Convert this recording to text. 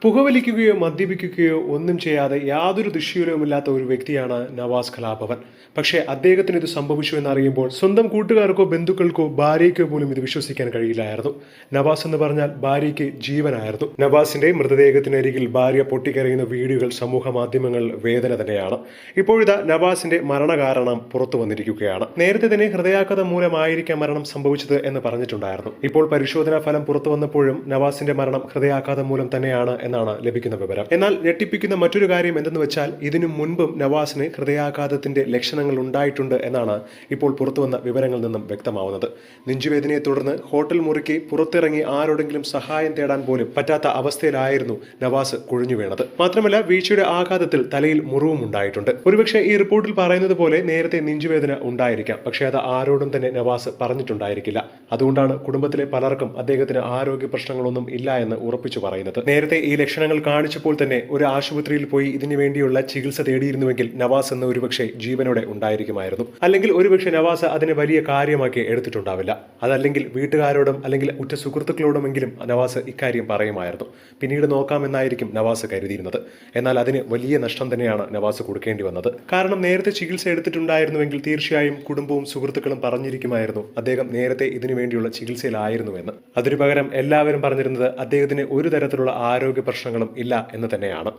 പുകവലിക്കുകയോ മദ്യപിക്കുകയോ ഒന്നും ചെയ്യാതെ യാതൊരു ദുശ്ശീലവുമില്ലാത്ത ഒരു വ്യക്തിയാണ് നവാസ് കലാഭവൻ. പക്ഷേ അദ്ദേഹത്തിന് ഇത് സംഭവിച്ചു എന്നറിയുമ്പോൾ സ്വന്തം കൂട്ടുകാർക്കോ ബന്ധുക്കൾക്കോ ഭാര്യയ്ക്കോ പോലും ഇത് വിശ്വസിക്കാൻ കഴിയില്ലായിരുന്നു. നവാസ് എന്ന് പറഞ്ഞാൽ ഭാര്യയ്ക്ക് ജീവനായിരുന്നു. നവാസിന്റെ മൃതദേഹത്തിനരികിൽ ഭാര്യ പൊട്ടിക്കരയുന്ന വീഡിയോകൾ സമൂഹ മാധ്യമങ്ങളിൽ വേദന തന്നെയാണ്. ഇപ്പോഴിതാ നവാസിന്റെ മരണകാരണം പുറത്തു വന്നിരിക്കുകയാണ്. നേരത്തെ തന്നെ ഹൃദയാഘാതം മൂലമായിരിക്കാം മരണം സംഭവിച്ചത് എന്ന് പറഞ്ഞിട്ടുണ്ടായിരുന്നു. ഇപ്പോൾ പരിശോധനാ ഫലം പുറത്തു വന്നപ്പോഴും നവാസിന്റെ മരണം ഹൃദയാഘാതം മൂലം തന്നെയാണ് എന്നാണ് ലഭിക്കുന്ന വിവരം. എന്നാൽ ഞെട്ടിപ്പിക്കുന്ന മറ്റൊരു കാര്യം എന്തെന്ന് വെച്ചാൽ ഇതിനു മുൻപും നവാസിന് ഹൃദയാഘാതത്തിന്റെ ലക്ഷണങ്ങൾ ഉണ്ടായിട്ടുണ്ട് എന്നാണ് ഇപ്പോൾ പുറത്തുവന്ന വിവരങ്ങളിൽ നിന്നും വ്യക്തമാവുന്നത്. നെഞ്ചുവേദനയെ തുടർന്ന് ഹോട്ടൽ മുറിക്ക് പുറത്തിറങ്ങി ആരോടെങ്കിലും സഹായം തേടാൻ പോലും പറ്റാത്ത അവസ്ഥയിലായിരുന്നു നവാസ് കുഴഞ്ഞു വീണത്. മാത്രമല്ല വീഴ്ചയുടെ ആഘാതത്തിൽ തലയിൽ മുറിവും ഉണ്ടായിട്ടുണ്ട്. ഒരുപക്ഷെ ഈ റിപ്പോർട്ടിൽ പറയുന്നത് പോലെ നേരത്തെ നെഞ്ചുവേദന ഉണ്ടായിരിക്കാം, പക്ഷേ അത് ആരോടും തന്നെ നവാസ് പറഞ്ഞിട്ടുണ്ടായിരിക്കില്ല. അതുകൊണ്ടാണ് കുടുംബത്തിലെ പലർക്കും അദ്ദേഹത്തിന് ആരോഗ്യ പ്രശ്നങ്ങളൊന്നും ഇല്ല എന്ന് ഉറപ്പിച്ചു പറയുന്നത്. നേരത്തെ ഈ ലക്ഷണങ്ങൾ കാണിച്ചപ്പോൾ തന്നെ ഒരു ആശുപത്രിയിൽ പോയി ഇതിനു വേണ്ടിയുള്ള ചികിത്സ തേടിയിരുന്നുവെങ്കിൽ നവാസ് എന്ന് ഒരുപക്ഷെ ജീവനോടെ ഉണ്ടായിരിക്കുമായിരുന്നു. അല്ലെങ്കിൽ ഒരുപക്ഷെ നവാസ് അതിനെ വലിയ കാര്യമാക്കി എടുത്തിട്ടുണ്ടാവില്ല. അതല്ലെങ്കിൽ വീട്ടുകാരോടും അല്ലെങ്കിൽ ഉറ്റ സുഹൃത്തുക്കളോടുമെങ്കിലും നവാസ് ഇക്കാര്യം പറയുമായിരുന്നു. പിന്നീട് നോക്കാമെന്നായിരിക്കും നവാസ് കരുതിയിരുന്നത്. എന്നാൽ അതിന് വലിയ നഷ്ടം തന്നെയാണ് നവാസ് കൊടുക്കേണ്ടി വന്നത്. കാരണം നേരത്തെ ചികിത്സ എടുത്തിട്ടുണ്ടായിരുന്നുവെങ്കിൽ തീർച്ചയായും കുടുംബവും സുഹൃത്തുക്കളും പറഞ്ഞിരിക്കുമായിരുന്നു അദ്ദേഹം നേരത്തെ ഇതിനു വേണ്ടിയുള്ള ചികിത്സയിലായിരുന്നുവെന്ന്. അതിനു പകരം എല്ലാവരും പറഞ്ഞിരുന്നത് അദ്ദേഹത്തിന് ഒരു തരത്തിലുള്ള ആരോഗ്യ പ്രശ്നങ്ങളും ഇല്ല എന്ന് തന്നെയാണ്.